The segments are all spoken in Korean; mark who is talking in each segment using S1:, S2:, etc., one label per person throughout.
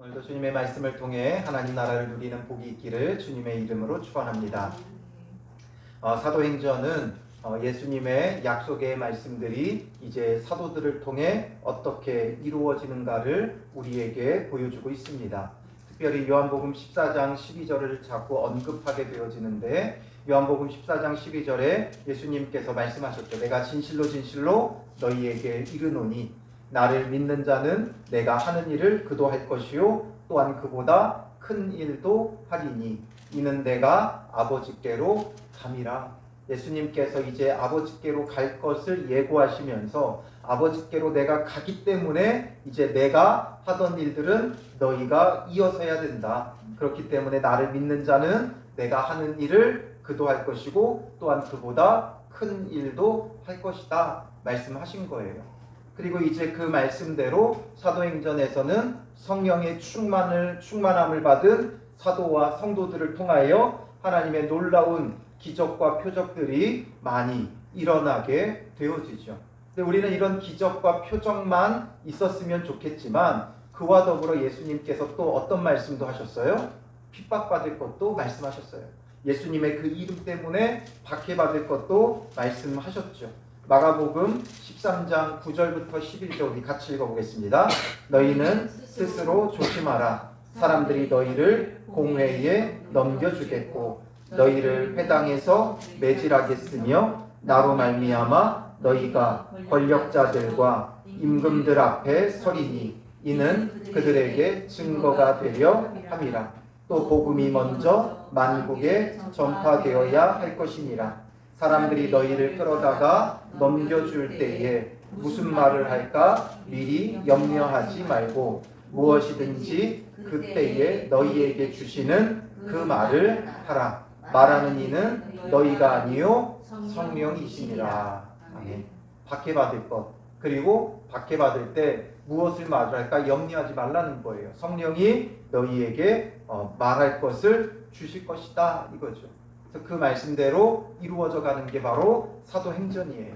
S1: 오늘도 주님의 말씀을 통해 하나님 나라를 누리는 복이 있기를 주님의 이름으로 축원합니다. 사도행전은 예수님의 약속의 말씀들이 이제 사도들을 통해 어떻게 이루어지는가를 우리에게 보여주고 있습니다. 특별히 요한복음 14장 12절을 자꾸 언급하게 되어지는데, 요한복음 14장 12절에 예수님께서 말씀하셨죠. 내가 진실로 진실로 너희에게 이르노니 나를 믿는 자는 내가 하는 일을 그도 할 것이요 또한 그보다 큰 일도 하리니 이는 내가 아버지께로 감이라. 예수님께서 이제 아버지께로 갈 것을 예고하시면서 아버지께로 내가 가기 때문에 이제 내가 하던 일들은 너희가 이어서 해야 된다. 그렇기 때문에 나를 믿는 자는 내가 하는 일을 그도 할 것이고 또한 그보다 큰 일도 할 것이다 말씀하신 거예요. 그리고 이제 그 말씀대로 사도행전에서는 성령의 충만함을 받은 사도와 성도들을 통하여 하나님의 놀라운 기적과 표적들이 많이 일어나게 되어지죠. 근데 우리는 이런 기적과 표적만 있었으면 좋겠지만 그와 더불어 예수님께서 또 어떤 말씀도 하셨어요? 핍박받을 것도 말씀하셨어요. 예수님의 그 이름 때문에 박해받을 것도 말씀하셨죠. 마가복음 13장 9절부터 11절 우리 같이 읽어보겠습니다. 너희는 스스로 조심하라. 사람들이 너희를 공회에 넘겨주겠고 너희를 회당에서 매질하겠으며 나로 말미암아 너희가 권력자들과 임금들 앞에 서리니 이는 그들에게 증거가 되려 함이라. 또 복음이 먼저 만국에 전파되어야 할 것이니라. 사람들이 너희를 끌어다가 넘겨줄 때에 무슨 말을 할까 미리 염려하지 말고 무엇이든지 그때에 너희에게 주시는 그 말을 하라. 말하는 이는 너희가 아니요 성령이시니라. 아멘. 박해받을 것, 그리고 박해받을 때 무엇을 말을 할까 염려하지 말라는 거예요. 성령이 너희에게 말할 것을 주실 것이다 이거죠. 그 말씀대로 이루어져 가는 게 바로 사도행전이에요.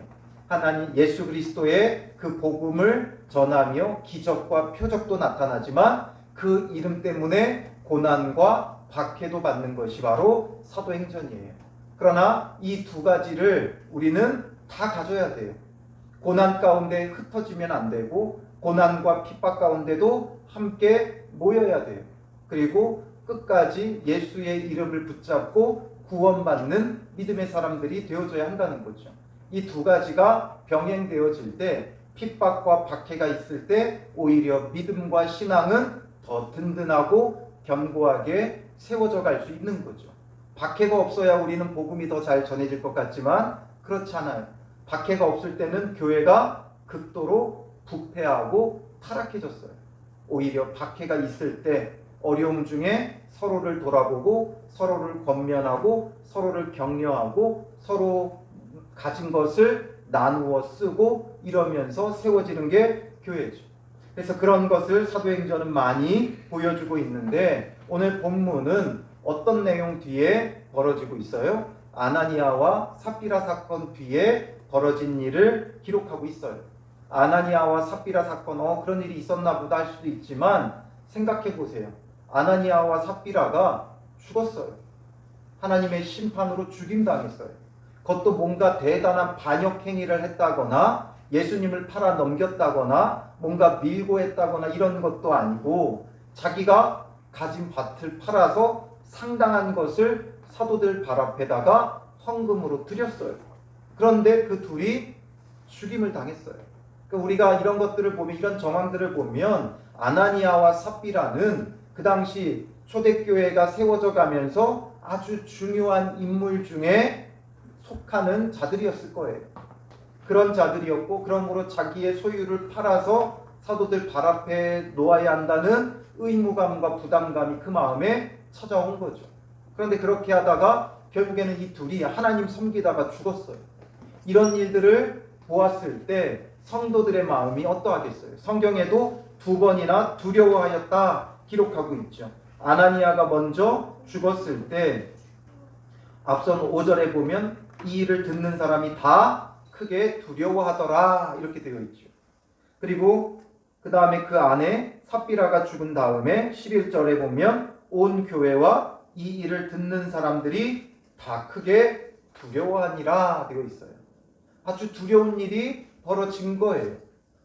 S1: 하나님 예수 그리스도의 그 복음을 전하며 기적과 표적도 나타나지만 그 이름 때문에 고난과 박해도 받는 것이 바로 사도행전이에요. 그러나 이 두 가지를 우리는 다 가져야 돼요. 고난 가운데 흩어지면 안 되고 고난과 핍박 가운데도 함께 모여야 돼요. 그리고 끝까지 예수의 이름을 붙잡고 구원받는 믿음의 사람들이 되어져야 한다는 거죠. 이 두 가지가 병행되어질 때 핍박과 박해가 있을 때 오히려 믿음과 신앙은 더 든든하고 견고하게 세워져 갈 수 있는 거죠. 박해가 없어야 우리는 복음이 더 잘 전해질 것 같지만 그렇지 않아요. 박해가 없을 때는 교회가 극도로 부패하고 타락해졌어요. 오히려 박해가 있을 때 어려움 중에 서로를 돌아보고 서로를 권면하고 서로를 격려하고 서로 가진 것을 나누어 쓰고 이러면서 세워지는 게 교회죠. 그래서 그런 것을 사도행전은 많이 보여주고 있는데 오늘 본문은 어떤 내용 뒤에 벌어지고 있어요? 아나니아와 삽비라 사건 뒤에 벌어진 일을 기록하고 있어요. 아나니아와 삽비라 사건 그런 일이 있었나 보다 할 수도 있지만 생각해 보세요. 아나니아와 삽비라가 죽었어요. 하나님의 심판으로 죽임당했어요. 그것도 뭔가 대단한 반역 행위를 했다거나 예수님을 팔아 넘겼다거나 뭔가 밀고 했다거나 이런 것도 아니고 자기가 가진 밭을 팔아서 상당한 것을 사도들 발 앞에다가 헌금으로 드렸어요. 그런데 그 둘이 죽임을 당했어요. 그러니까 우리가 이런 것들을 보면 이런 정황들을 보면 아나니아와 삽비라는 그 당시 초대교회가 세워져 가면서 아주 중요한 인물 중에 속하는 자들이었을 거예요. 그런 자들이었고 그러므로 자기의 소유를 팔아서 사도들 발 앞에 놓아야 한다는 의무감과 부담감이 그 마음에 찾아온 거죠. 그런데 그렇게 하다가 결국에는 이 둘이 하나님 섬기다가 죽었어요. 이런 일들을 보았을 때 성도들의 마음이 어떠하겠어요? 성경에도 2번이나 두려워하였다 기록하고 있죠. 아나니아가 먼저 죽었을 때 앞선 5절에 보면 이 일을 듣는 사람이 다 크게 두려워하더라 이렇게 되어 있죠. 그리고 그 다음에 그 안에 삽비라가 죽은 다음에 11절에 보면 온 교회와 이 일을 듣는 사람들이 다 크게 두려워하니라 되어 있어요. 아주 두려운 일이 벌어진 거예요.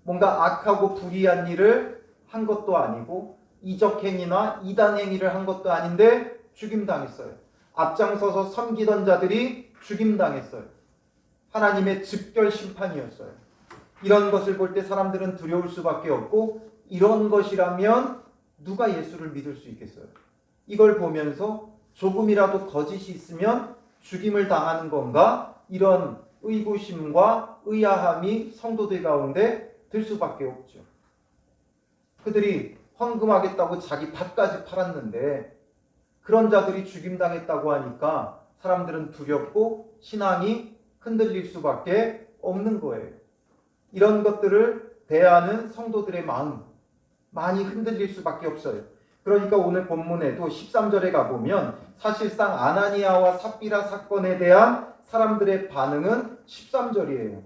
S1: 뭔가 악하고 불의한 일을 한 것도 아니고 이적행위나 이단행위를 한 것도 아닌데 죽임당했어요. 앞장서서 섬기던 자들이 죽임당했어요. 하나님의 즉결 심판이었어요. 이런 것을 볼 때 사람들은 두려울 수밖에 없고, 이런 것이라면 누가 예수를 믿을 수 있겠어요? 이걸 보면서 조금이라도 거짓이 있으면 죽임을 당하는 건가? 이런 의구심과 의아함이 성도들 가운데 들 수밖에 없죠. 그들이 헌금하겠다고 자기 밭까지 팔았는데 그런 자들이 죽임당했다고 하니까 사람들은 두렵고 신앙이 흔들릴 수밖에 없는 거예요. 이런 것들을 대하는 성도들의 마음 많이 흔들릴 수밖에 없어요. 그러니까 오늘 본문에도 13절에 가보면 사실상 아나니아와 삽비라 사건에 대한 사람들의 반응은 13절이에요.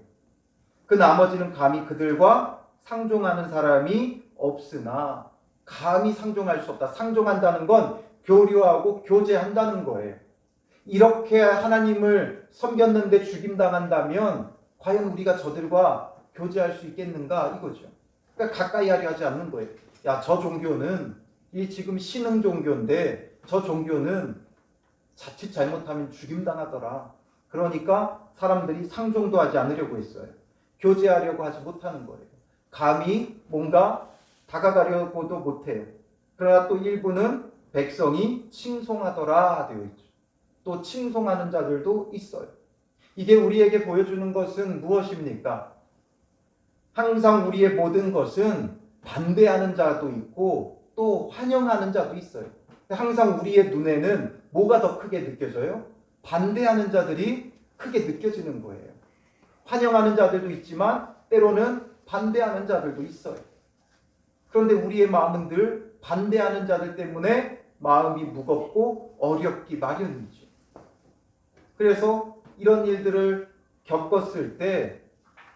S1: 그 나머지는 감히 그들과 상종하는 사람이 없으나, 감히 상종할 수 없다. 상종한다는 건 교류하고 교제한다는 거예요. 이렇게 하나님을 섬겼는데 죽임당한다면 과연 우리가 저들과 교제할 수 있겠는가 이거죠. 그러니까 가까이 하려 하지 않는 거예요. 야, 저 종교는 이 지금 신흥 종교인데 저 종교는 자칫 잘못하면 죽임당하더라. 그러니까 사람들이 상종도 하지 않으려고 했어요. 교제하려고 하지 못하는 거예요. 감히 뭔가 다가가려고도 못해요. 그러나 또 일부는 백성이 칭송하더라 되어 있죠. 또 칭송하는 자들도 있어요. 이게 우리에게 보여주는 것은 무엇입니까? 항상 우리의 모든 것은 반대하는 자도 있고 또 환영하는 자도 있어요. 항상 우리의 눈에는 뭐가 더 크게 느껴져요? 반대하는 자들이 크게 느껴지는 거예요. 환영하는 자들도 있지만 때로는 반대하는 자들도 있어요. 그런데 우리의 마음은 늘 반대하는 자들 때문에 마음이 무겁고 어렵기 마련이죠. 그래서 이런 일들을 겪었을 때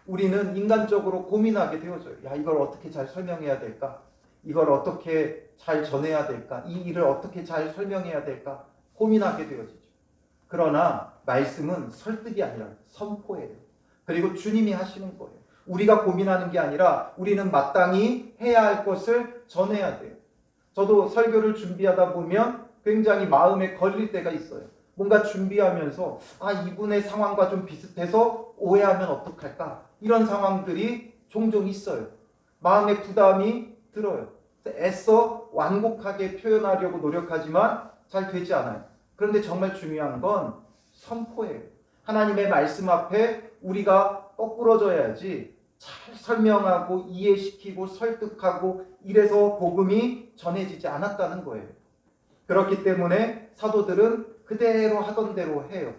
S1: 우리는 인간적으로 고민하게 되어져요. 야, 이걸 어떻게 잘 설명해야 될까? 이걸 어떻게 잘 전해야 될까? 이 일을 어떻게 잘 설명해야 될까? 고민하게 되어지죠. 그러나 말씀은 설득이 아니라 선포예요. 그리고 주님이 하시는 거예요. 우리가 고민하는 게 아니라 우리는 마땅히 해야 할 것을 전해야 돼요. 저도 설교를 준비하다 보면 굉장히 마음에 걸릴 때가 있어요. 뭔가 준비하면서 이분의 상황과 좀 비슷해서 오해하면 어떡할까? 이런 상황들이 종종 있어요. 마음에 부담이 들어요. 애써 완곡하게 표현하려고 노력하지만 잘 되지 않아요. 그런데 정말 중요한 건 선포예요. 하나님의 말씀 앞에 우리가 거꾸러져야지 잘 설명하고 이해시키고 설득하고 이래서 복음이 전해지지 않았다는 거예요. 그렇기 때문에 사도들은 그대로 하던 대로 해요.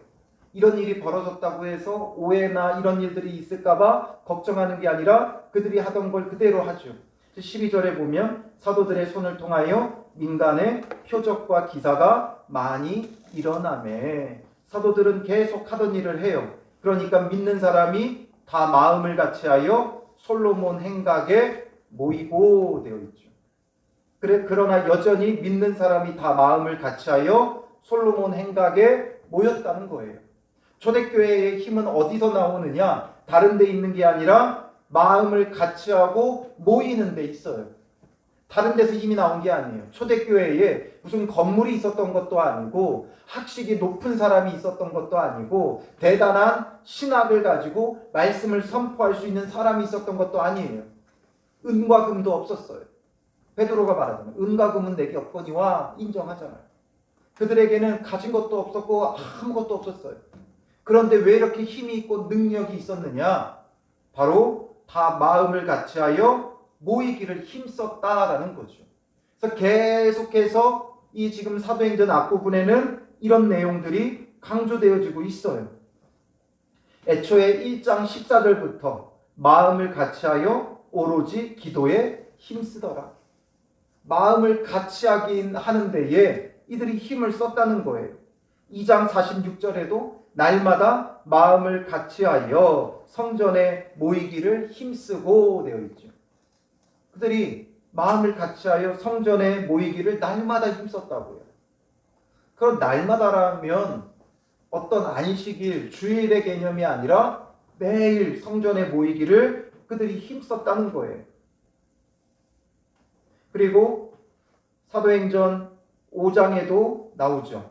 S1: 이런 일이 벌어졌다고 해서 오해나 이런 일들이 있을까봐 걱정하는 게 아니라 그들이 하던 걸 그대로 하죠. 12절에 보면 사도들의 손을 통하여 민간의 표적과 기사가 많이 일어나매. 사도들은 계속 하던 일을 해요. 그러니까 믿는 사람이 다 마음을 같이하여 솔로몬 행각에 모이고 되어 있죠. 그러나 여전히 믿는 사람이 다 마음을 같이하여 솔로몬 행각에 모였다는 거예요. 초대교회의 힘은 어디서 나오느냐? 다른 데 있는 게 아니라 마음을 같이하고 모이는 데 있어요. 다른 데서 힘이 나온 게 아니에요. 초대교회에 무슨 건물이 있었던 것도 아니고 학식이 높은 사람이 있었던 것도 아니고 대단한 신학을 가지고 말씀을 선포할 수 있는 사람이 있었던 것도 아니에요. 은과 금도 없었어요. 베드로가 말하잖아요. 은과 금은 내게 없거니와 인정하잖아요. 그들에게는 가진 것도 없었고 아무것도 없었어요. 그런데 왜 이렇게 힘이 있고 능력이 있었느냐? 바로 다 마음을 같이하여 모이기를 힘썼다라는 거죠. 그래서 계속해서 이 지금 사도행전 앞부분에는 이런 내용들이 강조되어지고 있어요. 애초에 1장 14절부터 마음을 같이하여 오로지 기도에 힘쓰더라. 마음을 같이하긴 하는데에 이들이 힘을 썼다는 거예요. 2장 46절에도 날마다 마음을 같이하여 성전에 모이기를 힘쓰고 되어 있죠. 그들이 마음을 같이하여 성전에 모이기를 날마다 힘썼다고요. 그런 날마다라면 어떤 안식일, 주일의 개념이 아니라 매일 성전에 모이기를 그들이 힘썼다는 거예요. 그리고 사도행전 5장에도 나오죠.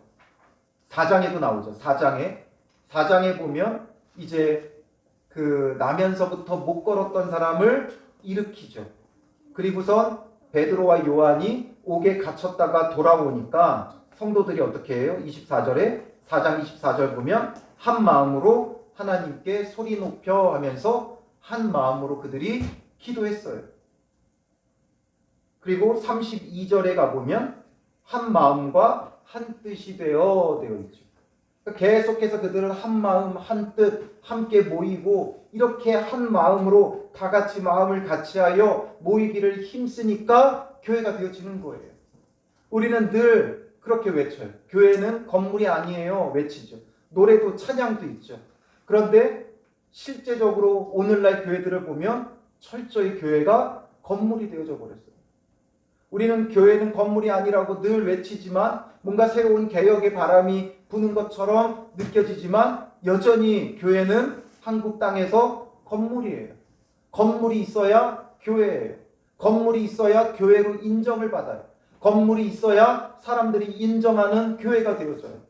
S1: 4장에도 나오죠. 4장에 보면 이제 그 나면서부터 못 걸었던 사람을 일으키죠. 그리고선 베드로와 요한이 옥에 갇혔다가 돌아오니까 성도들이 어떻게 해요? 24절에 4장 24절 보면 한 마음으로 하나님께 소리 높여 하면서 한 마음으로 그들이 기도했어요. 그리고 32절에 가보면 한 마음과 한 뜻이 되어 있죠. 계속해서 그들은 한 마음 한 뜻 함께 모이고 이렇게 한 마음으로 다 같이 마음을 같이하여 모이기를 힘쓰니까 교회가 되어지는 거예요. 우리는 늘 그렇게 외쳐요. 교회는 건물이 아니에요. 외치죠. 노래도 찬양도 있죠. 그런데 실제적으로 오늘날 교회들을 보면 철저히 교회가 건물이 되어져 버렸어요. 우리는 교회는 건물이 아니라고 늘 외치지만 뭔가 새로운 개혁의 바람이 부는 것처럼 느껴지지만 여전히 교회는 한국 땅에서 건물이에요. 건물이 있어야 교회예요. 건물이 있어야 교회로 인정을 받아요. 건물이 있어야 사람들이 인정하는 교회가 되어져요.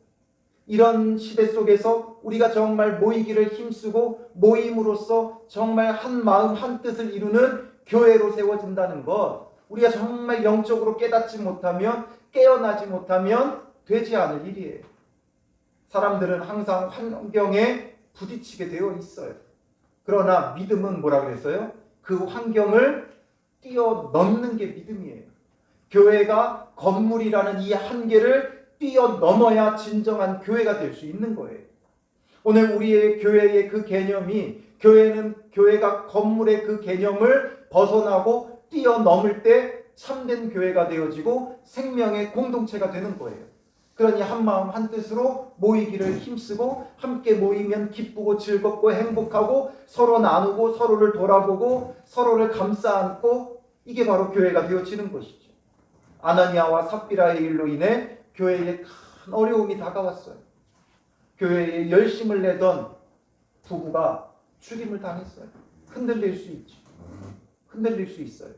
S1: 이런 시대 속에서 우리가 정말 모이기를 힘쓰고 모임으로써 정말 한 마음 한 뜻을 이루는 교회로 세워진다는 것, 우리가 정말 영적으로 깨닫지 못하면, 깨어나지 못하면 되지 않을 일이에요. 사람들은 항상 환경에 부딪히게 되어 있어요. 그러나 믿음은 뭐라 그랬어요? 그 환경을 뛰어넘는 게 믿음이에요. 교회가 건물이라는 이 한계를 뛰어넘어야 진정한 교회가 될 수 있는 거예요. 오늘 우리의 교회의 그 개념이, 교회가 건물의 그 개념을 벗어나고 뛰어넘을 때 참된 교회가 되어지고 생명의 공동체가 되는 거예요. 그러니 한 마음 한 뜻으로 모이기를 힘쓰고 함께 모이면 기쁘고 즐겁고 행복하고 서로 나누고 서로를 돌아보고 서로를 감싸 안고, 이게 바로 교회가 되어지는 것이죠. 아나니아와 삽비라의 일로 인해 교회에 큰 어려움이 다가왔어요. 교회에 열심을 내던 부부가 죽임을 당했어요. 흔들릴 수 있죠. 흔들릴 수 있어요.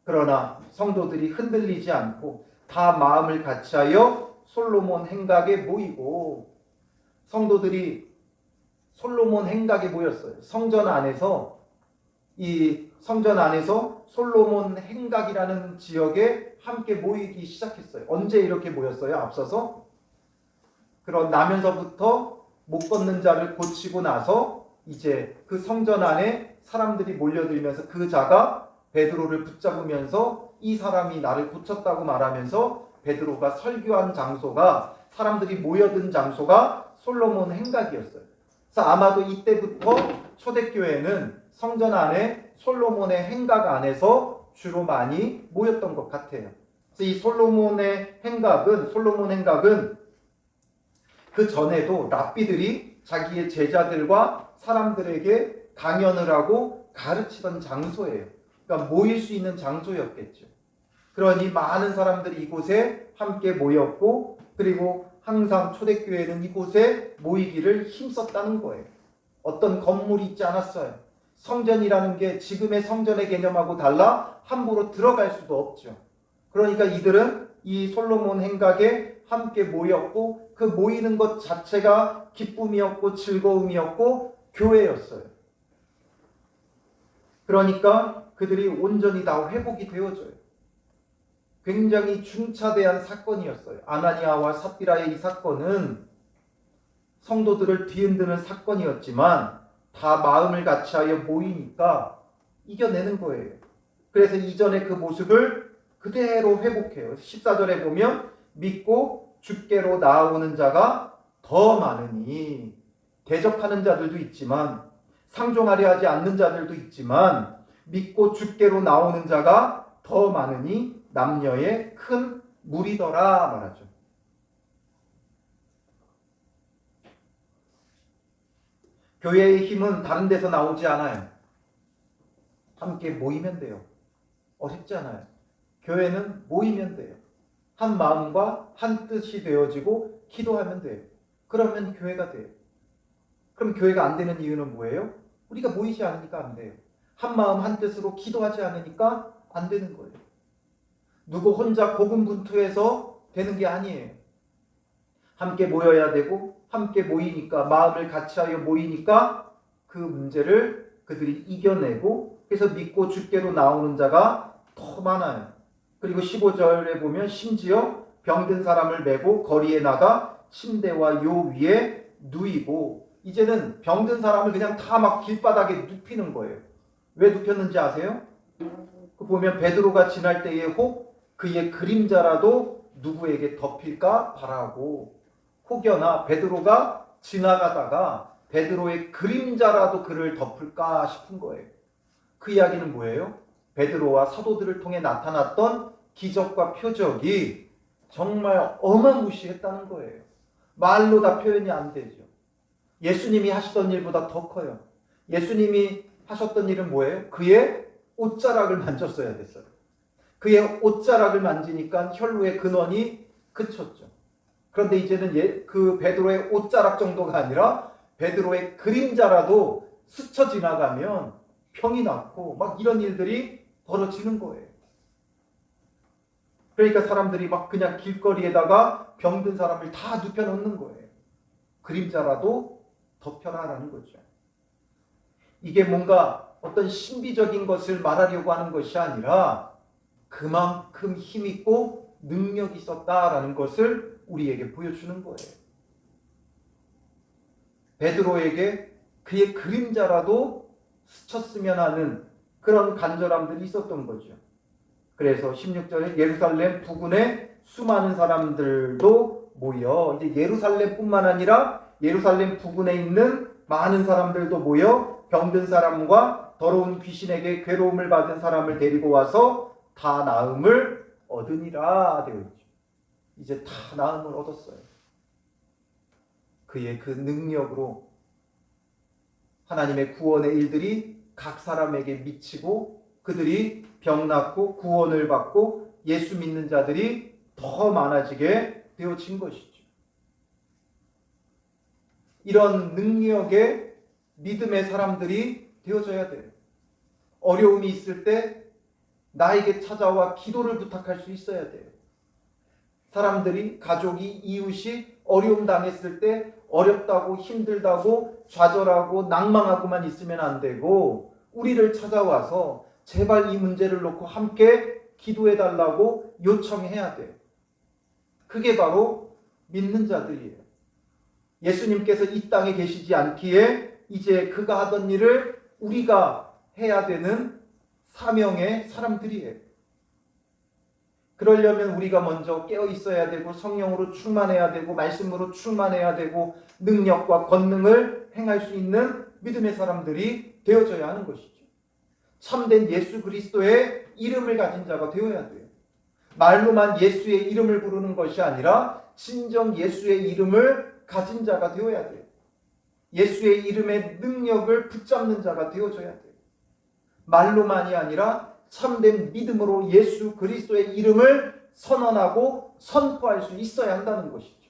S1: 그러나 성도들이 흔들리지 않고 다 마음을 같이하여 솔로몬 행각에 모이고, 성도들이 솔로몬 행각에 모였어요. 성전 안에서 솔로몬 행각이라는 지역에 함께 모이기 시작했어요. 언제 이렇게 모였어요? 앞서서 그런 나면서부터 못 걷는 자를 고치고 나서 이제 그 성전 안에 사람들이 몰려들면서 그 자가 베드로를 붙잡으면서 이 사람이 나를 고쳤다고 말하면서 베드로가 설교한 장소가, 사람들이 모여든 장소가 솔로몬 행각이었어요. 그래서 아마도 이때부터 초대교회는 성전 안에 솔로몬의 행각 안에서 주로 많이 모였던 것 같아요. 그래서 이 솔로몬 행각은 그 전에도 랍비들이 자기의 제자들과 사람들에게 강연을 하고 가르치던 장소예요. 그러니까 모일 수 있는 장소였겠죠. 그러니 많은 사람들이 이곳에 함께 모였고, 그리고 항상 초대교회는 이곳에 모이기를 힘썼다는 거예요. 어떤 건물이 있지 않았어요. 성전이라는 게 지금의 성전의 개념하고 달라 함부로 들어갈 수도 없죠. 그러니까 이들은 이 솔로몬 행각에 함께 모였고, 그 모이는 것 자체가 기쁨이었고 즐거움이었고 교회였어요. 그러니까 그들이 온전히 다 회복이 되어져요. 굉장히 중차대한 사건이었어요. 아나니아와 삽비라의 이 사건은 성도들을 뒤흔드는 사건이었지만 다 마음을 같이하여 모이니까 이겨내는 거예요. 그래서 이전의 그 모습을 그대로 회복해요. 14절에 보면 믿고 주께로 나아오는 자가 더 많으니, 대적하는 자들도 있지만 상종하려 하지 않는 자들도 있지만 믿고 주께로 나오는 자가 더 많으니 남녀의 큰 무리더라 말하죠. 교회의 힘은 다른 데서 나오지 않아요. 함께 모이면 돼요. 어렵지 않아요. 교회는 모이면 돼요. 한 마음과 한 뜻이 되어지고 기도하면 돼요. 그러면 교회가 돼요. 그럼 교회가 안 되는 이유는 뭐예요? 우리가 모이지 않으니까 안 돼요. 한 마음 한 뜻으로 기도하지 않으니까 안 되는 거예요. 누구 혼자 고군분투해서 되는 게 아니에요. 함께 모여야 되고 함께 모이니까 마음을 같이하여 모이니까 그 문제를 그들이 이겨내고 그래서 믿고 주께로 나오는 자가 더 많아요. 그리고 15절에 보면 심지어 병든 사람을 메고 거리에 나가 침대와 요 위에 누이고 이제는 병든 사람을 그냥 다 막 길바닥에 눕히는 거예요. 왜 눕혔는지 아세요? 그 보면 베드로가 지날 때에 혹 그의 그림자라도 누구에게 덮일까 바라고 혹여나 베드로가 지나가다가 베드로의 그림자라도 그를 덮을까 싶은 거예요. 그 이야기는 뭐예요? 베드로와 사도들을 통해 나타났던 기적과 표적이 정말 어마무시했다는 거예요. 말로 다 표현이 안 되죠. 예수님이 하시던 일보다 더 커요. 예수님이 하셨던 일은 뭐예요? 그의 옷자락을 만졌어야 됐어요. 그의 옷자락을 만지니까 혈루의 근원이 그쳤죠. 그런데 이제는 그 베드로의 옷자락 정도가 아니라 베드로의 그림자라도 스쳐 지나가면 병이 낫고 막 이런 일들이 벌어지는 거예요. 그러니까 사람들이 막 그냥 길거리에다가 병든 사람을 다 눕혀놓는 거예요. 그림자라도 덮여라라는 거죠. 이게 뭔가 어떤 신비적인 것을 말하려고 하는 것이 아니라 그만큼 힘있고 능력이 있었다라는 것을 우리에게 보여주는 거예요. 베드로에게 그의 그림자라도 스쳤으면 하는 그런 간절함들이 있었던 거죠. 그래서 16절에 예루살렘 부근에 수많은 사람들도 모여 이제 예루살렘뿐만 아니라 예루살렘 부근에 있는 많은 사람들도 모여 병든 사람과 더러운 귀신에게 괴로움을 받은 사람을 데리고 와서 다 나음을 얻으니라 되어 있죠. 이제 다 나음을 얻었어요. 그의 그 능력으로 하나님의 구원의 일들이 각 사람에게 미치고 그들이 병 낫고 구원을 받고 예수 믿는 자들이 더 많아지게 되어진 것이죠. 이런 능력의 믿음의 사람들이 되어져야 돼요. 어려움이 있을 때 나에게 찾아와 기도를 부탁할 수 있어야 돼요. 사람들이 가족이 이웃이 어려움 당했을 때 어렵다고 힘들다고 좌절하고 낭망하고만 있으면 안 되고 우리를 찾아와서 제발 이 문제를 놓고 함께 기도해 달라고 요청해야 돼요. 그게 바로 믿는 자들이에요. 예수님께서 이 땅에 계시지 않기에 이제 그가 하던 일을 우리가 해야 되는 사명의 사람들이에요. 그러려면 우리가 먼저 깨어 있어야 되고 성령으로 충만해야 되고 말씀으로 충만해야 되고 능력과 권능을 행할 수 있는 믿음의 사람들이 되어져야 하는 것이죠. 참된 예수 그리스도의 이름을 가진 자가 되어야 돼요. 말로만 예수의 이름을 부르는 것이 아니라 진정 예수의 이름을 가진 자가 되어야 돼요. 예수의 이름의 능력을 붙잡는 자가 되어져야 돼요. 말로만이 아니라 참된 믿음으로 예수 그리스도의 이름을 선언하고 선포할 수 있어야 한다는 것이죠.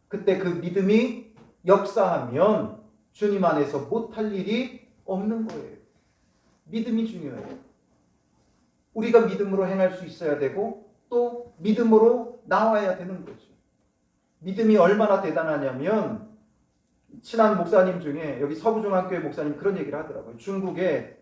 S1: 그때 그 믿음이 역사하면 주님 안에서 못할 일이 없는 거예요. 믿음이 중요해요. 우리가 믿음으로 행할 수 있어야 되고 또 믿음으로 나와야 되는 거죠. 믿음이 얼마나 대단하냐면 친한 목사님 중에 여기 서부중앙교회 목사님 그런 얘기를 하더라고요. 중국에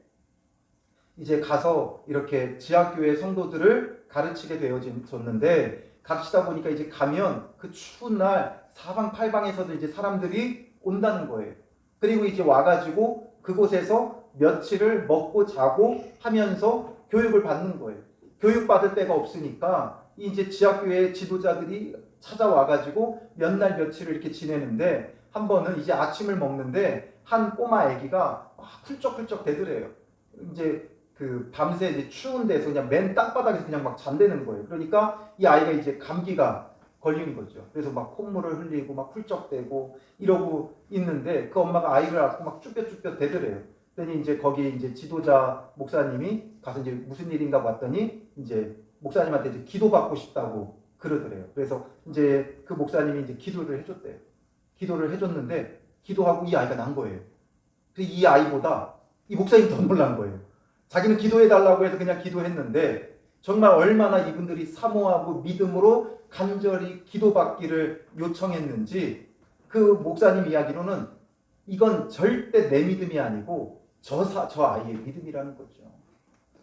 S1: 이제 가서 이렇게 지하교회 성도들을 가르치게 되어졌는데 가르치다 보니까 이제 가면 그 추운 날 사방팔방에서도 이제 사람들이 온다는 거예요. 그리고 이제 와가지고 그곳에서 며칠을 먹고 자고 하면서 교육을 받는 거예요. 교육받을 데가 없으니까 이제 지하교회 지도자들이 찾아와가지고 몇 날 며칠을 이렇게 지내는데 한 번은 이제 아침을 먹는데 한 꼬마 애기가 막 훌쩍훌쩍 대더래요. 이제 그 밤새 이제 추운 데서 그냥 맨 땅바닥에서 그냥 막 잠드는 거예요. 그러니까 이 아이가 이제 감기가 걸린 거죠. 그래서 막 콧물을 흘리고 막 훌쩍대고 이러고 있는데 그 엄마가 아이를 안고 막 쭈뼛쭈뼛 대더래요. 그랬더니 이제 거기 이제 지도자 목사님이 가서 이제 무슨 일인가 봤더니 이제 목사님한테 이제 기도받고 싶다고 그러더래요. 그래서 이제 그 목사님이 이제 기도를 해줬대요. 기도를 해줬는데 기도하고 이 아이가 난 거예요. 그래서 이 아이보다 이 목사님이 더 놀란 거예요. 자기는 기도해달라고 해서 그냥 기도했는데 정말 얼마나 이분들이 사모하고 믿음으로 간절히 기도받기를 요청했는지 그 목사님 이야기로는 이건 절대 내 믿음이 아니고 저 아이의 믿음이라는 거죠.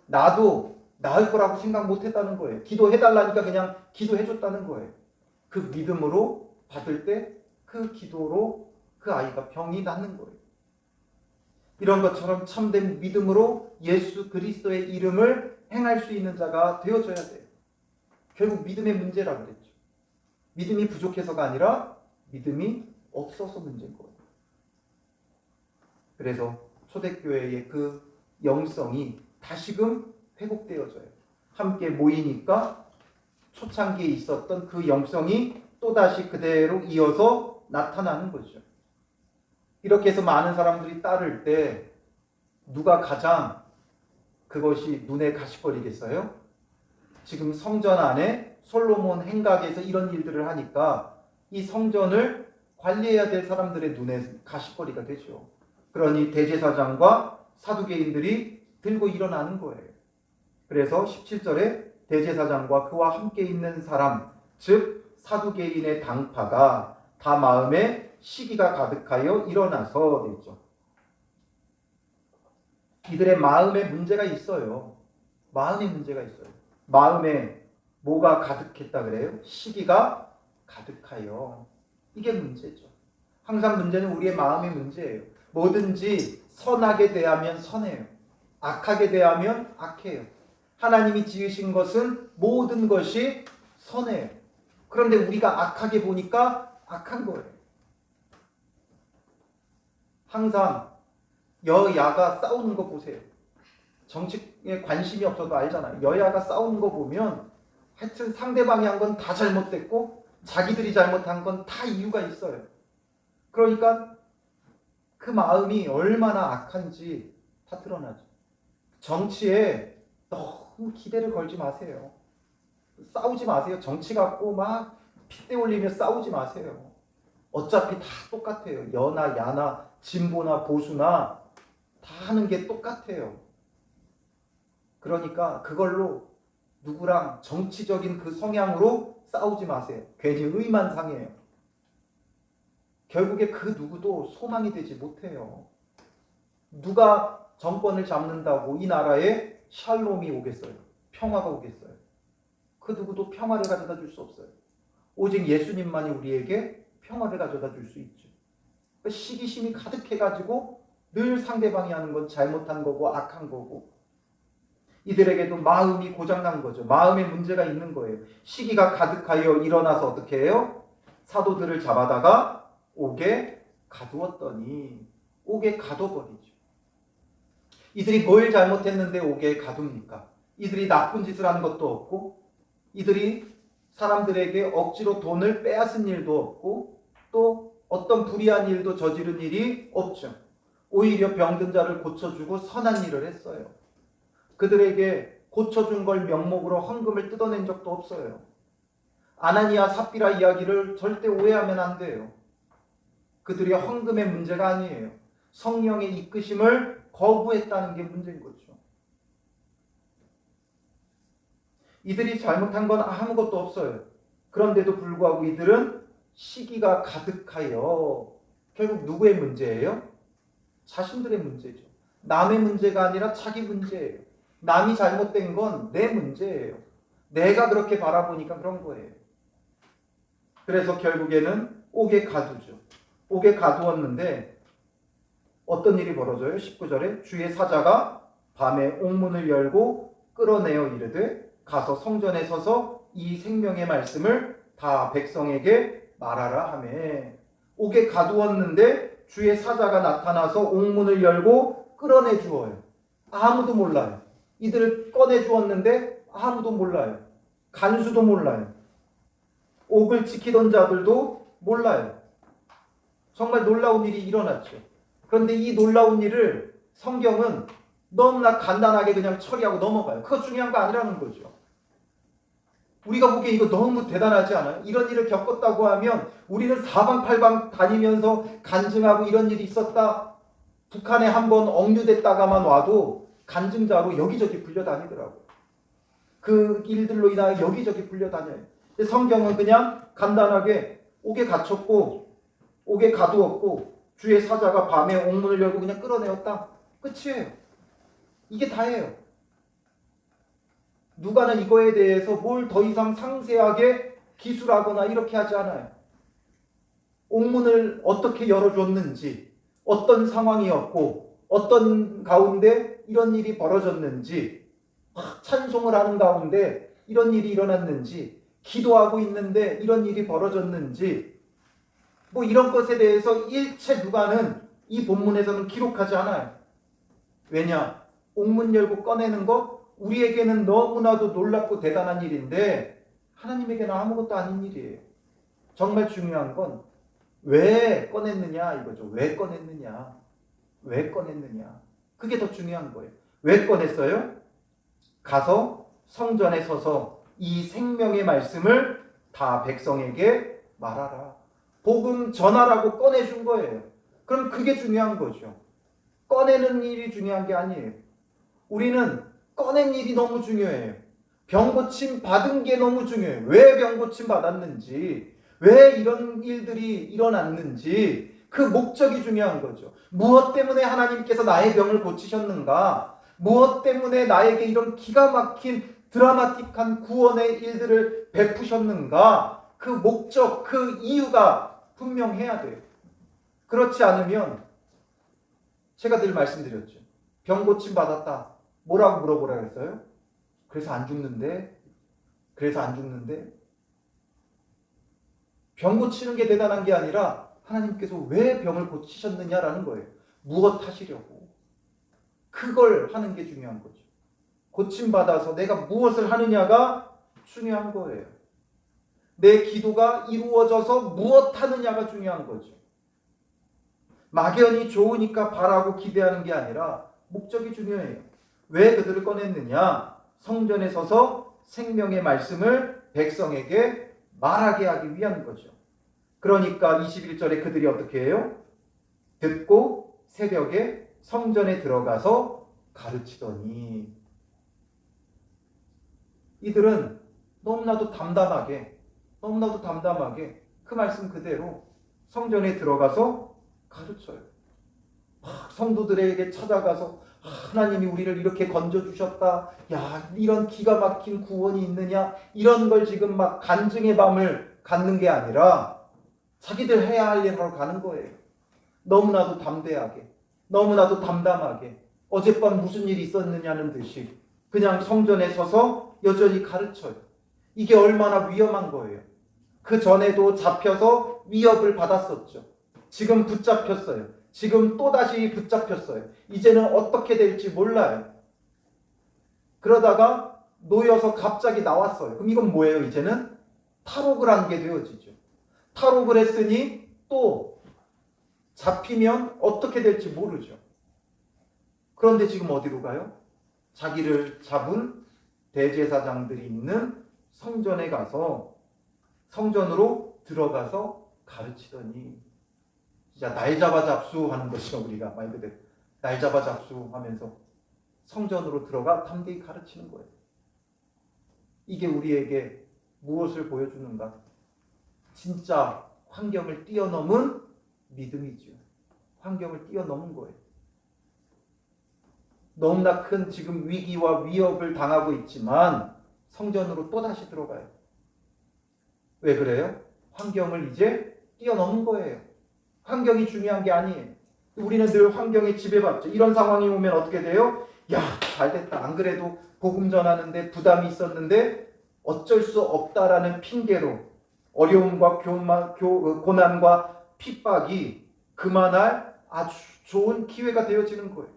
S1: 나도 나을 거라고 생각 못했다는 거예요. 기도해달라니까 그냥 기도해줬다는 거예요. 그 믿음으로 받을 때 그 기도로 그 아이가 병이 낫는 거예요. 이런 것처럼 참된 믿음으로 예수 그리스도의 이름을 행할 수 있는 자가 되어져야 돼요. 결국 믿음의 문제라고 그랬죠. 믿음이 부족해서가 아니라 믿음이 없어서 문제인 거예요. 그래서 초대교회의 그 영성이 다시금 회복되어져요. 함께 모이니까 초창기에 있었던 그 영성이 또다시 그대로 이어서 나타나는 거죠. 이렇게 해서 많은 사람들이 따를 때 누가 가장 그것이 눈에 가시거리겠어요? 지금 성전 안에 솔로몬 행각에서 이런 일들을 하니까 이 성전을 관리해야 될 사람들의 눈에 가시거리가 되죠. 그러니 대제사장과 사두개인들이 들고 일어나는 거예요. 그래서 17절에 대제사장과 그와 함께 있는 사람, 즉 사두개인의 당파가 다 마음에 시기가 가득하여 일어나서 됐죠. 이들의 마음에 문제가 있어요. 마음에 문제가 있어요. 마음에 뭐가 가득했다 그래요? 시기가 가득하여. 이게 문제죠. 항상 문제는 우리의 마음의 문제예요. 뭐든지 선하게 대하면 선해요. 악하게 대하면 악해요. 하나님이 지으신 것은 모든 것이 선해요. 그런데 우리가 악하게 보니까 악한 거예요. 항상 여야가 싸우는 거 보세요. 정치에 관심이 없어도 알잖아요. 여야가 싸우는 거 보면 하여튼 상대방이 한 건 다 잘못됐고 자기들이 잘못한 건 다 이유가 있어요. 그러니까 그 마음이 얼마나 악한지 다 드러나죠. 정치에 너무 기대를 걸지 마세요. 싸우지 마세요. 정치 갖고 막 핏대 올리며 싸우지 마세요. 어차피 다 똑같아요. 여나 야나 진보나 보수나 다 하는 게 똑같아요. 그러니까 그걸로 누구랑 정치적인 그 성향으로 싸우지 마세요. 괜히 의만 상해요. 결국에 그 누구도 소망이 되지 못해요. 누가 정권을 잡는다고 이 나라에 샬롬이 오겠어요? 평화가 오겠어요? 그 누구도 평화를 가져다 줄 수 없어요. 오직 예수님만이 우리에게 평화를 가져다 줄 수 있죠. 시기심이 가득해가지고 늘 상대방이 하는 건 잘못한 거고 악한 거고, 이들에게도 마음이 고장난 거죠. 마음에 문제가 있는 거예요. 시기가 가득하여 일어나서 어떻게 해요? 사도들을 잡아다가 옥에 가두었더니 옥에 가둬버리죠. 이들이 뭘 잘못했는데 옥에 가둡니까? 이들이 나쁜 짓을 한 것도 없고, 이들이 사람들에게 억지로 돈을 빼앗은 일도 없고, 또 어떤 불의한 일도 저지른 일이 없죠. 오히려 병든 자를 고쳐주고 선한 일을 했어요. 그들에게 고쳐준 걸 명목으로 헌금을 뜯어낸 적도 없어요. 아나니아 삽비라 이야기를 절대 오해하면 안 돼요. 그들이 헌금의 문제가 아니에요. 성령의 이끄심을 거부했다는 게 문제인 거죠. 이들이 잘못한 건 아무것도 없어요. 그런데도 불구하고 이들은 시기가 가득하여, 결국 누구의 문제예요? 자신들의 문제죠. 남의 문제가 아니라 자기 문제예요. 남이 잘못된 건 내 문제예요. 내가 그렇게 바라보니까 그런 거예요. 그래서 결국에는 옥에 가두죠. 옥에 가두었는데 어떤 일이 벌어져요? 19절에 주의 사자가 밤에 옥문을 열고 끌어내어 이르되 가서 성전에 서서 이 생명의 말씀을 다 백성에게 말하라 하매. 옥에 가두었는데 주의 사자가 나타나서 옥문을 열고 끌어내 주어요. 아무도 몰라요. 이들을 꺼내 주었는데 아무도 몰라요. 간수도 몰라요. 옥을 지키던 자들도 몰라요. 정말 놀라운 일이 일어났죠. 그런데 이 놀라운 일을 성경은 너무나 간단하게 그냥 처리하고 넘어가요. 그거 중요한 거 아니라는 거죠. 우리가 보기에 이거 너무 대단하지 않아요? 이런 일을 겪었다고 하면 우리는 사방팔방 다니면서 간증하고 이런 일이 있었다. 북한에 한번 억류됐다가만 와도 간증자로 여기저기 불려다니더라고요. 그 일들로 인하여 여기저기 불려다녀요. 근데 성경은 그냥 간단하게 옥에 갇혔고 옥에 가두었고 주의 사자가 밤에 옥문을 열고 그냥 끌어내었다. 끝이에요. 이게 다예요. 누가는 이거에 대해서 뭘 더 이상 상세하게 기술하거나 이렇게 하지 않아요. 옥문을 어떻게 열어줬는지, 어떤 상황이었고, 어떤 가운데 이런 일이 벌어졌는지, 찬송을 하는 가운데 이런 일이 일어났는지, 기도하고 있는데 이런 일이 벌어졌는지, 뭐 이런 것에 대해서 일체 누가는 이 본문에서는 기록하지 않아요. 왜냐? 옥문 열고 꺼내는 것 우리에게는 너무나도 놀랍고 대단한 일인데 하나님에게는 아무것도 아닌 일이에요. 정말 중요한 건 왜 꺼냈느냐 이거죠. 왜 꺼냈느냐. 왜 꺼냈느냐. 그게 더 중요한 거예요. 왜 꺼냈어요? 가서 성전에 서서 이 생명의 말씀을 다 백성에게 말하라. 복음 전하라고 꺼내준 거예요. 그럼 그게 중요한 거죠. 꺼내는 일이 중요한 게 아니에요. 우리는 꺼낸 일이 너무 중요해요. 병 고침 받은 게 너무 중요해요. 왜 병 고침 받았는지, 왜 이런 일들이 일어났는지 그 목적이 중요한 거죠. 무엇 때문에 하나님께서 나의 병을 고치셨는가? 무엇 때문에 나에게 이런 기가 막힌 드라마틱한 구원의 일들을 베푸셨는가? 그 목적, 그 이유가 분명해야 돼요. 그렇지 않으면 제가 늘 말씀드렸죠. 병 고침 받았다. 뭐라고 물어보라 그랬어요? 그래서 안 죽는데? 그래서 안 죽는데? 병 고치는 게 대단한 게 아니라 하나님께서 왜 병을 고치셨느냐라는 거예요. 무엇 하시려고. 그걸 하는 게 중요한 거죠. 고침받아서 내가 무엇을 하느냐가 중요한 거예요. 내 기도가 이루어져서 무엇 하느냐가 중요한 거죠. 막연히 좋으니까 바라고 기대하는 게 아니라 목적이 중요해요. 왜 그들을 꺼냈느냐? 성전에 서서 생명의 말씀을 백성에게 말하게 하기 위한 거죠. 그러니까 21절에 그들이 어떻게 해요? 듣고 새벽에 성전에 들어가서 가르치더니 이들은 너무나도 담담하게 그 말씀 그대로 성전에 들어가서 가르쳐요. 막 성도들에게 찾아가서 하나님이 우리를 이렇게 건져주셨다. 야, 이런 기가 막힌 구원이 있느냐? 이런 걸 지금 막 간증의 밤을 갖는 게 아니라 자기들 해야 할 일 하러 가는 거예요. 너무나도 담대하게, 너무나도 담담하게 어젯밤 무슨 일이 있었느냐는 듯이 그냥 성전에 서서 여전히 가르쳐요. 이게 얼마나 위험한 거예요. 그 전에도 잡혀서 위협을 받았었죠. 지금 붙잡혔어요. 지금 또다시 붙잡혔어요. 이제는 어떻게 될지 몰라요. 그러다가 놓여서 갑자기 나왔어요. 그럼 이건 뭐예요? 이제는 탈옥을 한 게 되어지죠. 탈옥을 했으니 또 잡히면 어떻게 될지 모르죠. 그런데 지금 어디로 가요? 자기를 잡은 대제사장들이 있는 성전에 가서 성전으로 들어가서 가르치더니 진짜 날 잡아 잡수하는 것이죠. 우리가 말 그대로 날 잡아 잡수하면서 성전으로 들어가 담대히 가르치는 거예요. 이게 우리에게 무엇을 보여주는가? 진짜 환경을 뛰어넘은 믿음이죠. 환경을 뛰어넘은 거예요. 너무나 큰 지금 위기와 위협을 당하고 있지만 성전으로 또다시 들어가요. 왜 그래요? 환경을 이제 뛰어넘은 거예요. 환경이 중요한 게 아니에요. 우리는 늘 환경에 지배받죠. 이런 상황이 오면 어떻게 돼요? 야, 잘됐다. 안 그래도 복음 전하는데 부담이 있었는데 어쩔 수 없다라는 핑계로 어려움과 고난과 핍박이 그만할 아주 좋은 기회가 되어지는 거예요.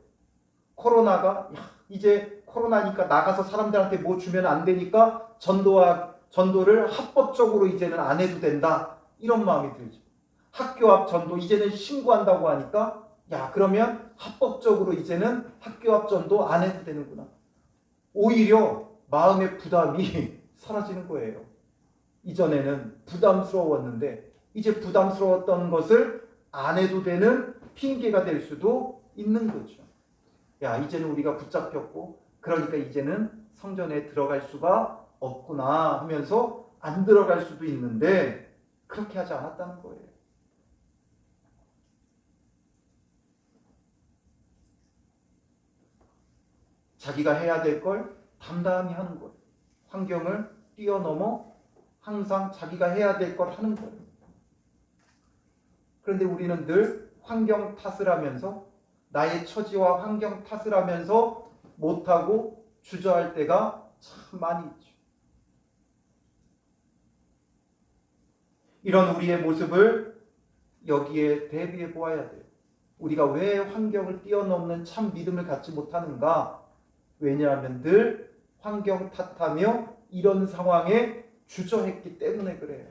S1: 코로나가 이제 코로나니까 나가서 사람들한테 뭐 주면 안 되니까 전도를 합법적으로 이제는 안 해도 된다. 이런 마음이 들죠. 학교 앞 전도 이제는 신고한다고 하니까 야, 그러면 합법적으로 이제는 학교 앞 전도 안 해도 되는구나. 오히려 마음의 부담이 사라지는 거예요. 이전에는 부담스러웠는데 이제 부담스러웠던 것을 안 해도 되는 핑계가 될 수도 있는 거죠. 야, 이제는 우리가 붙잡혔고 그러니까 이제는 성전에 들어갈 수가 없구나 하면서 안 들어갈 수도 있는데 그렇게 하지 않았다는 거예요. 자기가 해야 될 걸 담담히 하는 거예요. 환경을 뛰어넘어 항상 자기가 해야 될 걸 하는 거예요. 그런데 우리는 늘 환경 탓을 하면서 나의 처지와 환경 탓을 하면서 못하고 주저할 때가 참 많이 있죠. 이런 우리의 모습을 여기에 대비해 보아야 돼요. 우리가 왜 환경을 뛰어넘는 참 믿음을 갖지 못하는가? 왜냐하면 늘 환경 탓하며 이런 상황에 주저했기 때문에 그래요.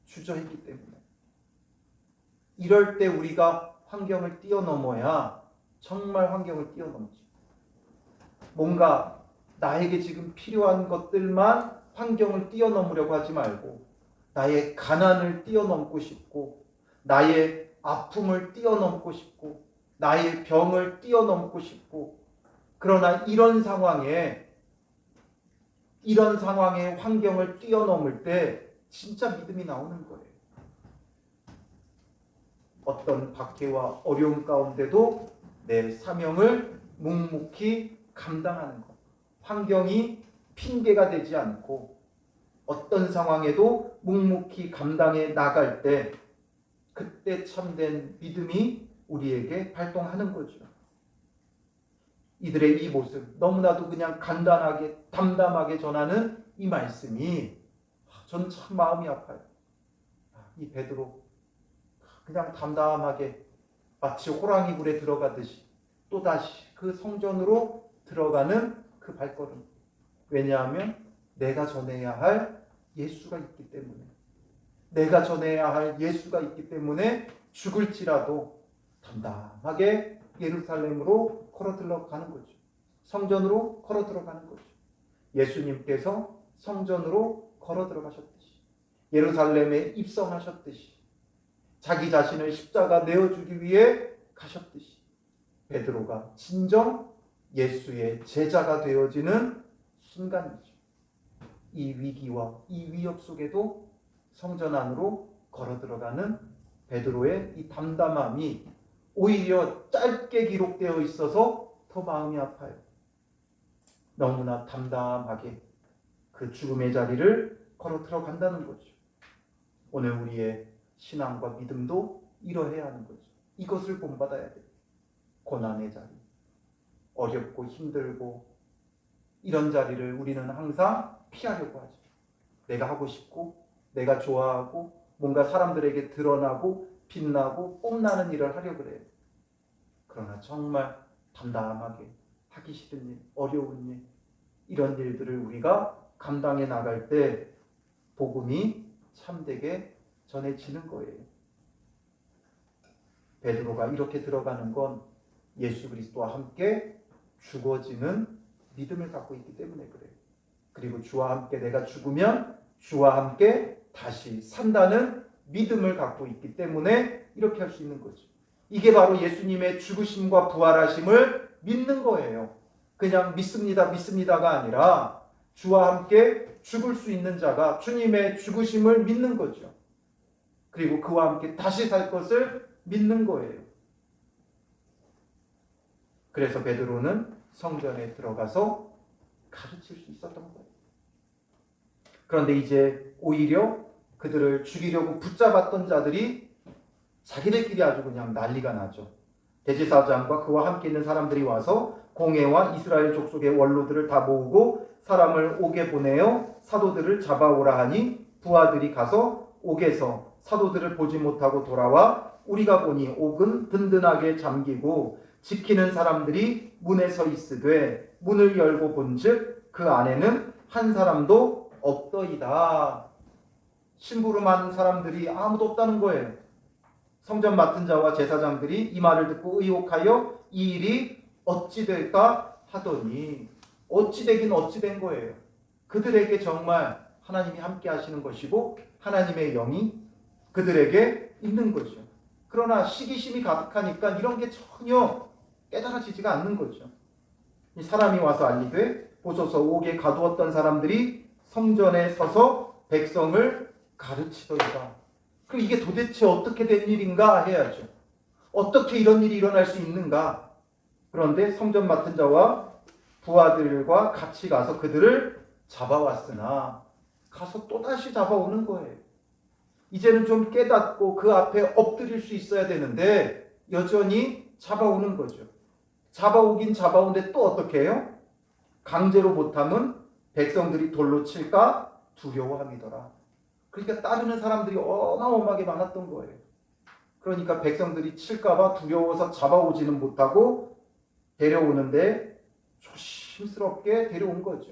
S1: 주저했기 때문에. 이럴 때 우리가 환경을 뛰어넘어야 정말 환경을 뛰어넘지. 뭔가 나에게 지금 필요한 것들만 환경을 뛰어넘으려고 하지 말고 나의 가난을 뛰어넘고 싶고 나의 아픔을 뛰어넘고 싶고 나의 병을 뛰어넘고 싶고 그러나 이런 상황에 환경을 뛰어넘을 때 진짜 믿음이 나오는 거예요. 어떤 박해와 어려움 가운데도 내 사명을 묵묵히 감당하는 것. 환경이 핑계가 되지 않고 어떤 상황에도 묵묵히 감당해 나갈 때 그때 참된 믿음이 우리에게 발동하는 거죠. 이들의 이 모습 너무나도 그냥 간단하게 담담하게 전하는 이 말씀이 저는 참 마음이 아파요. 이 베드로 그냥 담담하게 마치 호랑이 굴에 들어가듯이 또다시 그 성전으로 들어가는 그 발걸음. 왜냐하면 내가 전해야 할 예수가 있기 때문에 내가 전해야 할 예수가 있기 때문에 죽을지라도 담담하게 예루살렘으로 걸어 들어가는 거죠. 성전으로 걸어 들어가는 거죠. 예수님께서 성전으로 걸어 들어가셨듯이 예루살렘에 입성하셨듯이 자기 자신을 십자가 내어주기 위해 가셨듯이 베드로가 진정 예수의 제자가 되어지는 순간이죠. 이 위기와 이 위협 속에도 성전 안으로 걸어 들어가는 베드로의 이 담담함이 오히려 짧게 기록되어 있어서 더 마음이 아파요. 너무나 담담하게 그 죽음의 자리를 걸어 들어간다는 거죠. 오늘 우리의 신앙과 믿음도 이러해야 하는 거죠. 이것을 본받아야 돼요. 고난의 자리, 어렵고 힘들고 이런 자리를 우리는 항상 피하려고 하죠. 내가 하고 싶고 내가 좋아하고 뭔가 사람들에게 드러나고 빛나고 뽐나는 일을 하려고 그래요. 그러나 정말 담담하게 하기 싫은 일, 어려운 일 이런 일들을 우리가 감당해 나갈 때 복음이 참되게 전해지는 거예요. 베드로가 이렇게 들어가는 건 예수 그리스도와 함께 죽어지는 믿음을 갖고 있기 때문에 그래요. 그리고 주와 함께 내가 죽으면 주와 함께 다시 산다는 믿음을 갖고 있기 때문에 이렇게 할 수 있는 거죠. 이게 바로 예수님의 죽으심과 부활하심을 믿는 거예요. 그냥 믿습니다가 아니라 주와 함께 죽을 수 있는 자가 주님의 죽으심을 믿는 거죠. 그리고 그와 함께 다시 살 것을 믿는 거예요. 그래서 베드로는 성전에 들어가서 가르칠 수 있었던 거예요. 그런데 이제 오히려 그들을 죽이려고 붙잡았던 자들이 자기들끼리 아주 그냥 난리가 나죠. 대제사장과 그와 함께 있는 사람들이 와서 공회와 이스라엘 족속의 원로들을 다 모으고 사람을 옥에 보내어 사도들을 잡아오라 하니 부하들이 가서 옥에서 사도들을 보지 못하고 돌아와 우리가 보니 옥은 든든하게 잠기고 지키는 사람들이 문에 서 있으되 문을 열고 본즉 그 안에는 한 사람도 없더이다. 심부름하는 사람들이 아무도 없다는 거예요. 성전 맡은 자와 제사장들이 이 말을 듣고 의혹하여 이 일이 어찌 될까 하더니 어찌 되긴 어찌 된 거예요. 그들에게 정말 하나님이 함께 하시는 것이고 하나님의 영이 그들에게 있는 거죠. 그러나 시기심이 가득하니까 이런 게 전혀 깨달아지지가 않는 거죠. 이 사람이 와서 알리되 보소서 옥에 가두었던 사람들이 성전에 서서 백성을 가르치더이다. 그럼 이게 도대체 어떻게 된 일인가 해야죠. 어떻게 이런 일이 일어날 수 있는가? 그런데 성전 맡은 자와 부하들과 같이 가서 그들을 잡아왔으나 가서 또다시 잡아오는 거예요. 이제는 좀 깨닫고 그 앞에 엎드릴 수 있어야 되는데 여전히 잡아오는 거죠. 잡아오긴 잡아오는데 또 어떻게 해요? 강제로 못하면 백성들이 돌로 칠까 두려워함이더라. 그러니까 따르는 사람들이 어마어마하게 많았던 거예요. 그러니까 백성들이 칠까봐 두려워서 잡아오지는 못하고 데려오는데 조심스럽게 데려온 거죠.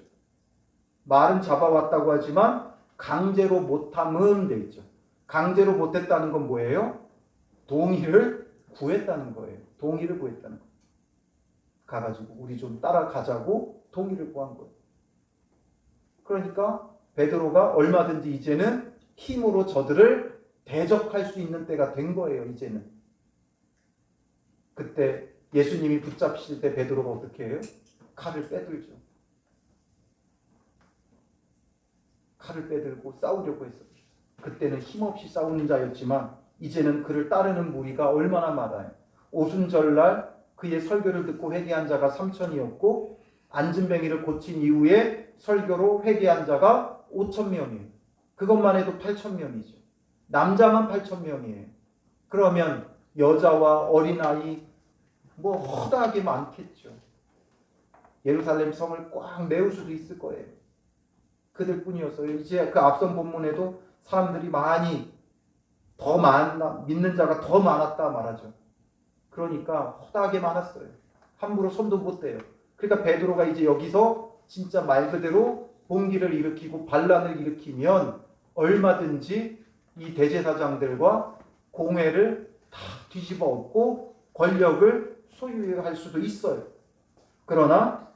S1: 말은 잡아왔다고 하지만 강제로 못함은 돼 있죠. 강제로 못했다는 건 뭐예요? 동의를 구했다는 거예요. 동의를 구했다는 거예요. 가가지고 우리 좀 따라가자고 동의를 구한 거예요. 그러니까 베드로가 얼마든지 이제는 힘으로 저들을 대적할 수 있는 때가 된 거예요. 이제는. 그때 예수님이 붙잡히실 때 베드로가 어떻게 해요? 칼을 빼들죠. 칼을 빼들고 싸우려고 했어요. 그때는 힘없이 싸우는 자였지만 이제는 그를 따르는 무리가 얼마나 많아요. 오순절날 그의 설교를 듣고 회개한 자가 3,000이었고 안진뱅이를 고친 이후에 설교로 회개한 자가 5,000명이에요. 그것만 해도 8,000명이죠. 남자만 8,000명이에요. 그러면 여자와 어린아이 뭐 허다하게 많겠죠. 예루살렘 성을 꽉 메울 수도 있을 거예요. 그들뿐이었어요. 이제 그 앞선 본문에도 사람들이 많이 더 많아 믿는 자가 더 많았다 말하죠. 그러니까 허다하게 많았어요. 함부로 손도 못 대요. 그러니까 베드로가 이제 여기서 진짜 말 그대로 봉기를 일으키고 반란을 일으키면 얼마든지 이 대제사장들과 공회를 다 뒤집어 엎고 권력을 소유할 수도 있어요. 그러나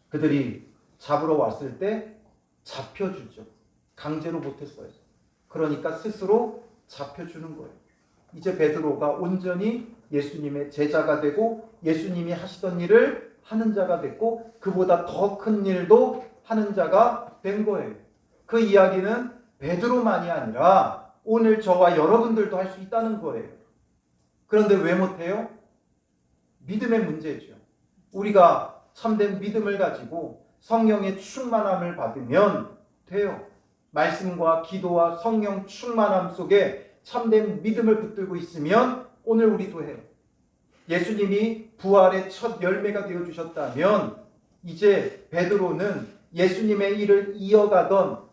S1: 그들이 잡으러 왔을 때 잡혀주죠. 강제로 못했어요. 그러니까 스스로 잡혀주는 거예요. 이제 베드로가 온전히 예수님의 제자가 되고 예수님이 하시던 일을 하는 자가 됐고 그보다 더 큰 일도 하는 자가 된 거예요. 그 이야기는 베드로만이 아니라 오늘 저와 여러분들도 할 수 있다는 거예요. 그런데 왜 못해요? 믿음의 문제죠. 우리가 참된 믿음을 가지고 성령의 충만함을 받으면 돼요. 말씀과 기도와 성령 충만함 속에 참된 믿음을 붙들고 있으면 오늘 우리도 해요. 예수님이 부활의 첫 열매가 되어주셨다면 이제 베드로는 예수님의 일을 이어가던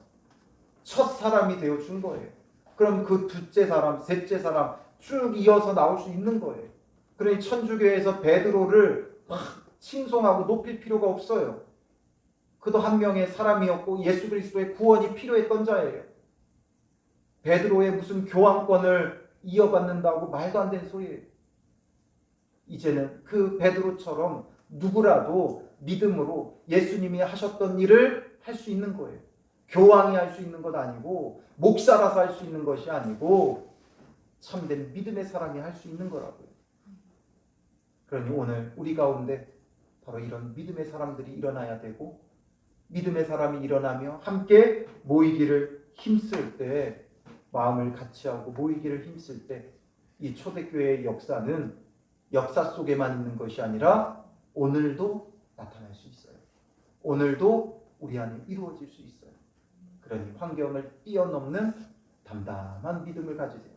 S1: 첫 사람이 되어준 거예요. 그럼 그 둘째 사람, 셋째 사람 쭉 이어서 나올 수 있는 거예요. 그러니 천주교에서 베드로를 막 칭송하고 높일 필요가 없어요. 그도 한 명의 사람이었고 예수 그리스도의 구원이 필요했던 자예요. 베드로의 무슨 교황권을 이어받는다고 말도 안 되는 소리예요. 이제는 그 베드로처럼 누구라도 믿음으로 예수님이 하셨던 일을 할 수 있는 거예요. 교황이 할 수 있는 것 아니고 목사라서 할 수 있는 것이 아니고 참된 믿음의 사람이 할 수 있는 거라고요. 그러니 오늘 우리 가운데 바로 이런 믿음의 사람들이 일어나야 되고 믿음의 사람이 일어나며 함께 모이기를 힘쓸 때 마음을 같이 하고 모이기를 힘쓸 때 이 초대교회의 역사는 역사 속에만 있는 것이 아니라 오늘도 나타날 수 있어요. 오늘도 우리 안에 이루어질 수 있어요. 그러니 환경을 뛰어넘는 담담한 믿음을 가지세요.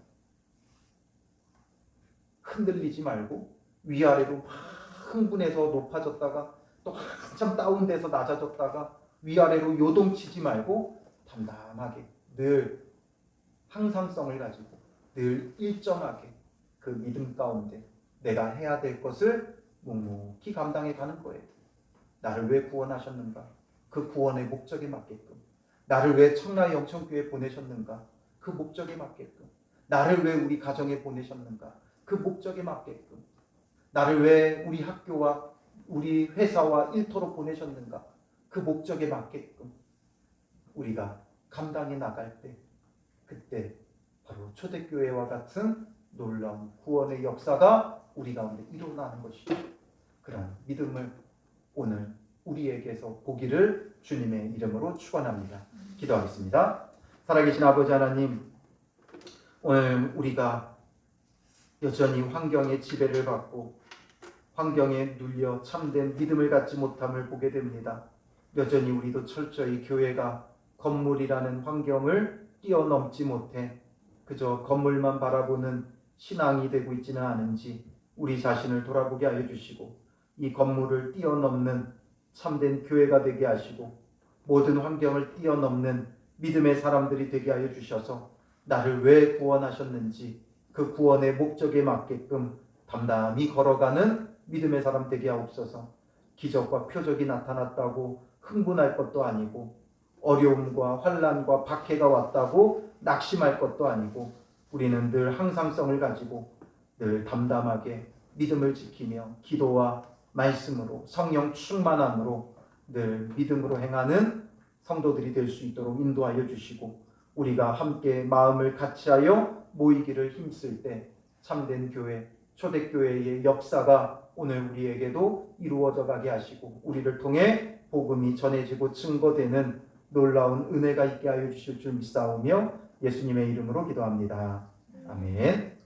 S1: 흔들리지 말고 위아래로 막 흥분해서 높아졌다가 또 한참 다운돼서 낮아졌다가 위아래로 요동치지 말고 담담하게 늘 항상성을 가지고 늘 일정하게 그 믿음 가운데 내가 해야 될 것을 묵묵히 감당해 가는 거예요. 나를 왜 구원하셨는가? 그 구원의 목적에 맞게끔. 나를 왜 청라 영천교회에 보내셨는가? 그 목적에 맞게끔. 나를 왜 우리 가정에 보내셨는가? 그 목적에 맞게끔. 나를 왜 우리 학교와 우리 회사와 일터로 보내셨는가? 그 목적에 맞게끔 우리가 감당해 나갈 때, 그때 바로 초대교회와 같은 놀라운 구원의 역사가 우리 가운데 일어나는 것이죠. 그런 믿음을 오늘 우리에게서 보기를 주님의 이름으로 축원합니다. 기도하겠습니다. 살아계신 아버지 하나님, 오늘 우리가 여전히 환경의 지배를 받고 환경에 눌려 참된 믿음을 갖지 못함을 보게 됩니다. 여전히 우리도 철저히 교회가 건물이라는 환경을 뛰어넘지 못해 그저 건물만 바라보는 신앙이 되고 있지는 않은지 우리 자신을 돌아보게 하여 주시고 이 건물을 뛰어넘는 참된 교회가 되게 하시고 모든 환경을 뛰어넘는 믿음의 사람들이 되게 하여 주셔서 나를 왜 구원하셨는지 그 구원의 목적에 맞게끔 담담히 걸어가는 믿음의 사람 되게 하옵소서. 기적과 표적이 나타났다고 흥분할 것도 아니고 어려움과 환난과 박해가 왔다고 낙심할 것도 아니고 우리는 늘 항상성을 가지고 늘 담담하게 믿음을 지키며 기도와 말씀으로 성령 충만함으로 늘 믿음으로 행하는 성도들이 될 수 있도록 인도하여 주시고 우리가 함께 마음을 같이하여 모이기를 힘쓸 때 참된 교회, 초대교회의 역사가 오늘 우리에게도 이루어져 가게 하시고 우리를 통해 복음이 전해지고 증거되는 놀라운 은혜가 있게 하여 주실 줄 믿사오며 예수님의 이름으로 기도합니다. 아멘.